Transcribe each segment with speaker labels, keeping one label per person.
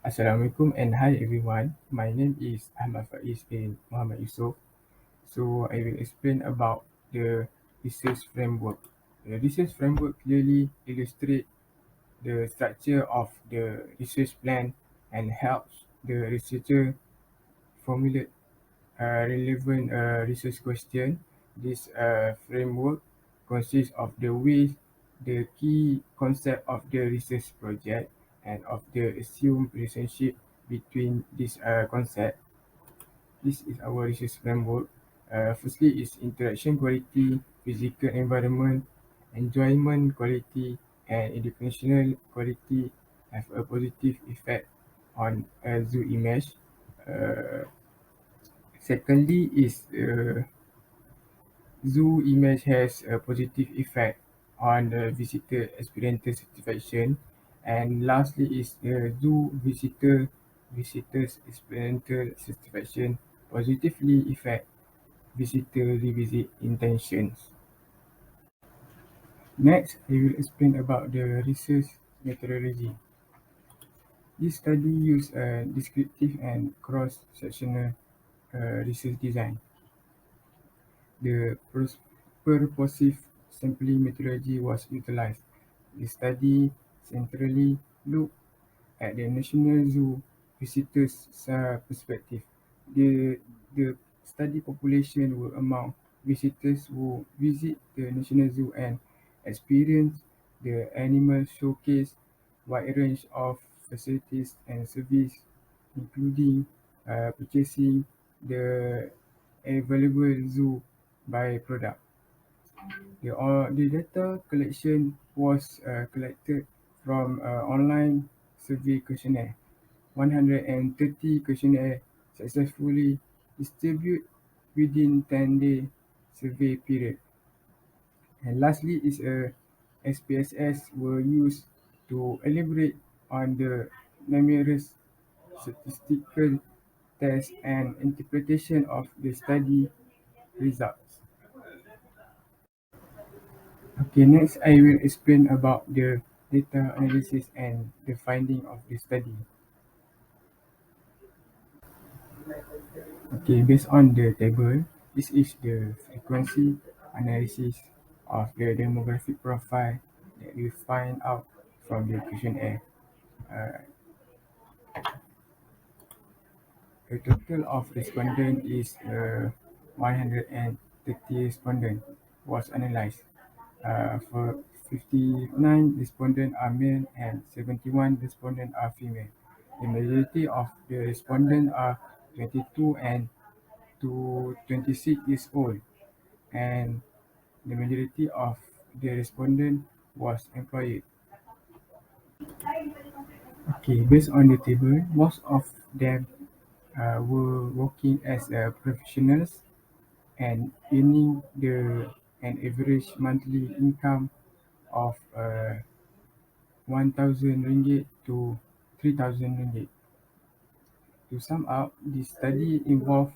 Speaker 1: Assalamualaikum and hi everyone. My name is Ahmad Faiz bin Mohamad Yusoff. So I will explain about the research framework. The research framework clearly illustrates the structure of the research plan and helps the researcher formulate relevant research question. This framework consists of the key concept of the research project and of the assumed relationship between this concept. This is our research framework. Firstly is interaction quality, physical environment, enjoyment quality, and educational quality have a positive effect on a zoo image. Uh, Secondly is zoo image has a positive effect on the visitor experience satisfaction, and lastly is the zoo visitors experiential satisfaction positively affect visitor revisit intentions. Next, I will explain about the research methodology. This study use a descriptive and cross-sectional research design. The purposive sampling methodology was utilized. The study centrally looked at the National Zoo visitors' perspective. The, the study population were among visitors who visit the National Zoo and experience the animal showcase, wide range of facilities and service, including purchasing the available zoo by product. The data collection was collected from online survey questionnaire. 130 questionnaire successfully distributed within 10-day survey period. And lastly is a SPSS were used to elaborate on the numerous statistical tests and interpretation of the study results. Okay, next I will explain about the data analysis and the finding of the study. Okay, based on the table, this is the frequency analysis of the demographic profile that we find out from the questionnaire. Uh, the total of respondent is 130 respondent was analyzed. For 59 respondents are male and 71 respondents are female. The majority of the respondents are 22 and to 26 years old, and the majority of the respondents was employed. Okay, based on the table, most of them were working as professionals and earning an average monthly income of 1,000 ringgit to 3,000 ringgit. To sum up, this study involved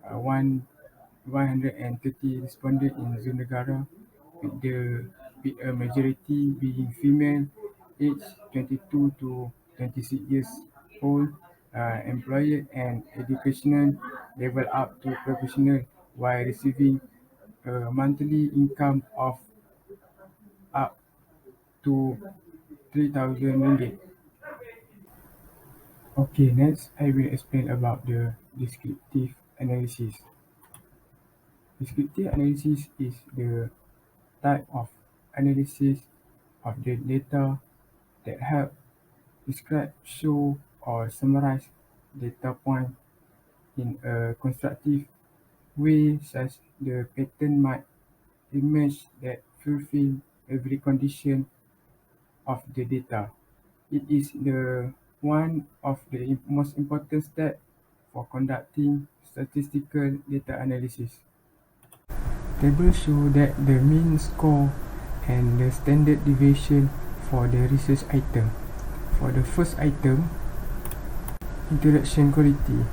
Speaker 1: 130 respondents in Zunagara, with a majority being female, aged 22 to 26 years old, employed and educational level up to professional, while receiving a monthly income of up to 3,000 ringgit. Okay, next I will explain about the descriptive analysis. Descriptive analysis is the type of analysis of the data that help describe, show, or summarize data point in a constructive way such the pattern might emerge that fulfill every condition of the data. It is the one of the most important steps for conducting statistical data analysis. Tables show that the mean score and the standard deviation for the research item. For the first item, interaction quality.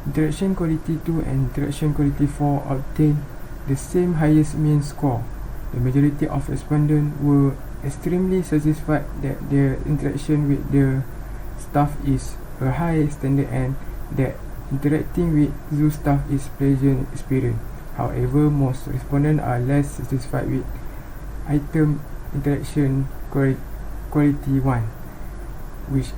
Speaker 1: Interaction quality 2 and interaction quality 4 obtained the same highest mean score. The majority of respondents were extremely satisfied that their interaction with the staff is a high standard and that interacting with zoo staff is pleasant experience. However, most respondents are less satisfied with item interaction quality 1, which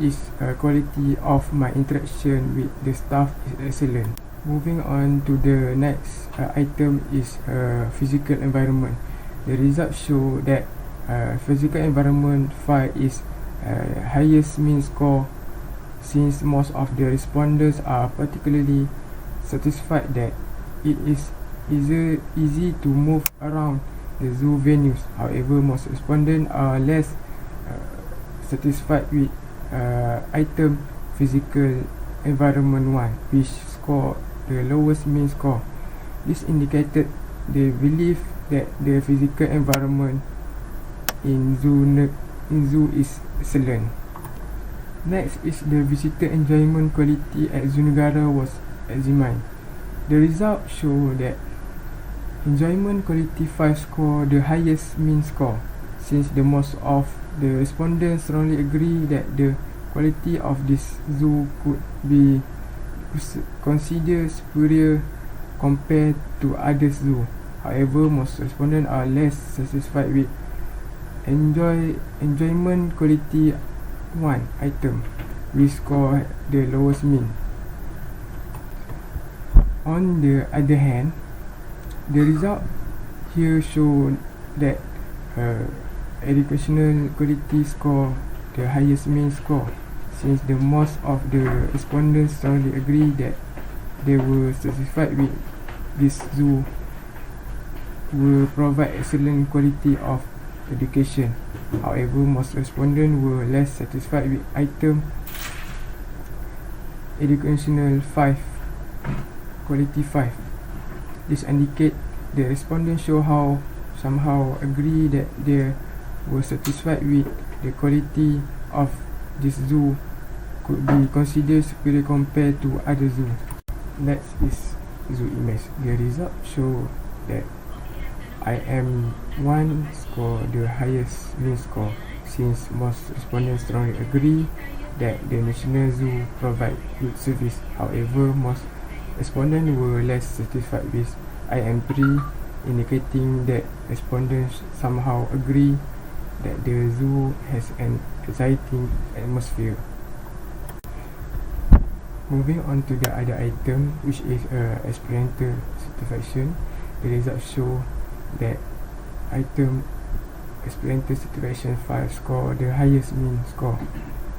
Speaker 1: is quality of my interaction with the staff is excellent. Moving on to the next item is physical environment. The results show that physical environment 5 is highest mean score, since most of the respondents are particularly satisfied that it is easy to move around the zoo venues. However, most respondents are less satisfied with item physical environment 1, which scored the lowest mean score. This indicated they believe that the physical environment in zoo is excellent. Next is the visitor enjoyment quality at Zoo Negara was examined. The results show that enjoyment quality 5 score the highest mean score, since the most of the respondents strongly agree that the quality of this zoo could be considered superior compared to other zoo. However, most respondents are less satisfied with enjoyment quality 1 item, which score the lowest mean. On the other hand, the result here show that educational quality score the highest mean score, since the most of the respondents strongly agree that they were satisfied with this zoo will provide excellent quality of education. However, most respondents were less satisfied with item educational 5 quality 5. This indicate the respondents somehow agree that they were satisfied with the quality of this zoo could be considered superior compared to other zoo. Next is zoo image. The result show that IM1 score the highest mean score, since most respondents strongly agree that the National Zoo provide good service. However, most respondents were less satisfied with IM3, indicating that respondents somehow agree that the zoo has an exciting atmosphere. Moving on to the other item, which is experiential satisfaction. The results show that item experiential satisfaction 5 score the highest mean score,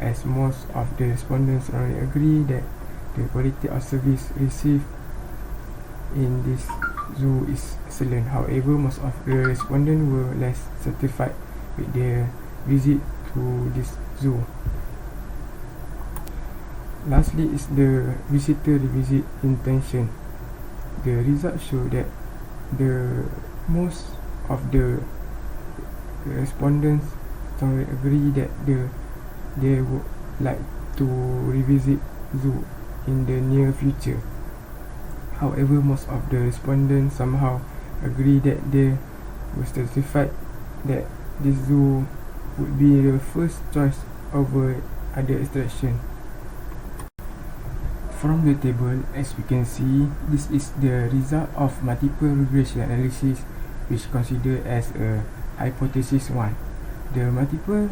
Speaker 1: as most of the respondents already agree that the quality of service received in this zoo is excellent. However, most of the respondents were less satisfied with their visit to this zoo. Lastly is the visitor revisit intention. The results show that the most of the respondents strongly agree that they would like to revisit zoo in the near future. However, most of the respondents somehow agree that they were satisfied that this zoo would be the first choice over other attraction. From the table, as we can see, this is the result of multiple regression analysis, which considered as a hypothesis 1. The multiple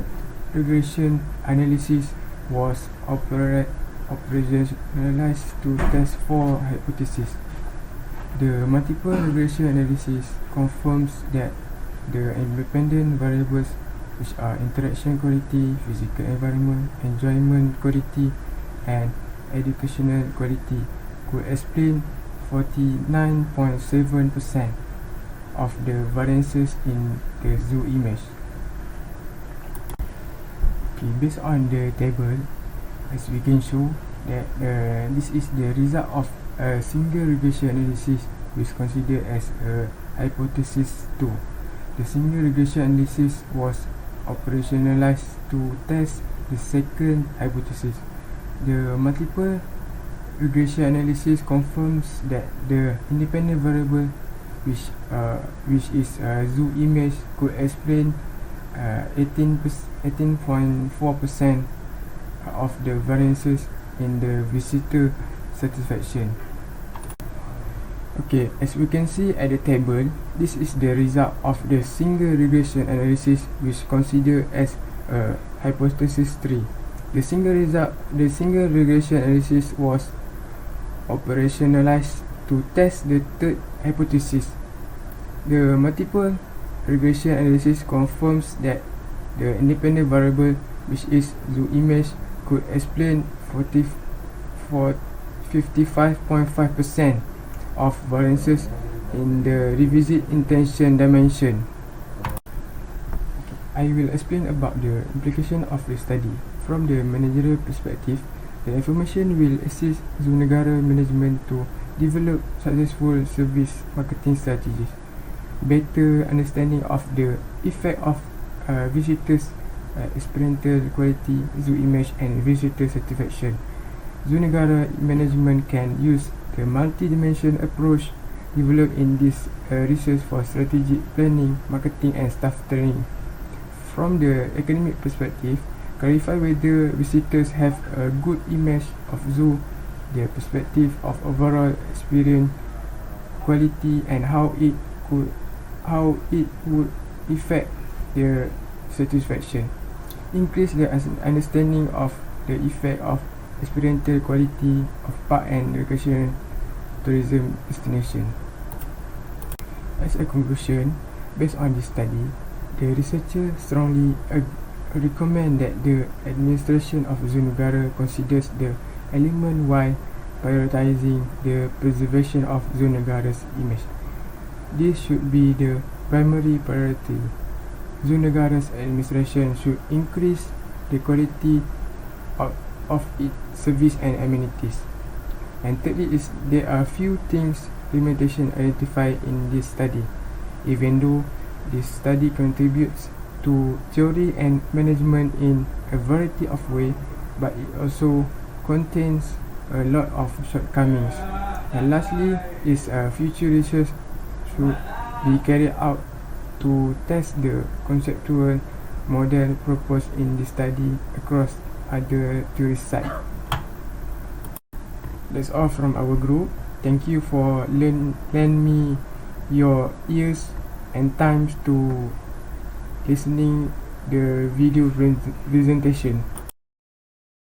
Speaker 1: regression analysis was operationalized to test 4 hypotheses. The multiple regression analysis confirms that the independent variables, which are interaction quality, physical environment, enjoyment quality, and educational quality, could explain 49.7% of the variances in the zoo image. Okay, based on the table, as we can show that this is the result of a single regression analysis, which is considered as a hypothesis 2. The single regression analysis was operationalized to test the second hypothesis. The multiple regression analysis confirms that the independent variable, which is zoo image, could explain 18.4% of the variances in the visitor satisfaction. Okay, as we can see at the table, this is the result of the single regression analysis, which considered as a hypothesis 3. The single regression analysis was operationalized to test the third hypothesis. The multiple regression analysis confirms that the independent variable, which is zoo image, could explain 55.5% of variances in the revisit intention dimension. I will explain about the implication of the study. From the managerial perspective, the information will assist zoo negara management to develop successful service marketing strategies. Better understanding of the effect of visitors' experiential quality, zoo image, and visitor satisfaction. Zoo negara management can use the multi-dimension approach developed in this research for strategic planning, marketing, and staff training. From the academic perspective, clarify whether visitors have a good image of zoo, their perspective of overall experience quality, and how it would affect their satisfaction. Increase the understanding of the effect of experiential quality of park and recreation tourism destination. As a conclusion, based on this study, the researcher strongly recommend that the administration of zoo negara considers the element while prioritizing the preservation of zoo negara's image. This should be the primary priority. Zoo negara's administration should increase the quality of its service and amenities. And thirdly, there are few things limitation identified in this study. Even though this study contributes to theory and management in a variety of ways, but it also contains a lot of shortcomings. And lastly, future research should be carried out to test the conceptual model proposed in this study across other tourist sites. That's all from our group. Thank you for lend me your ears and times to listening the video presentation.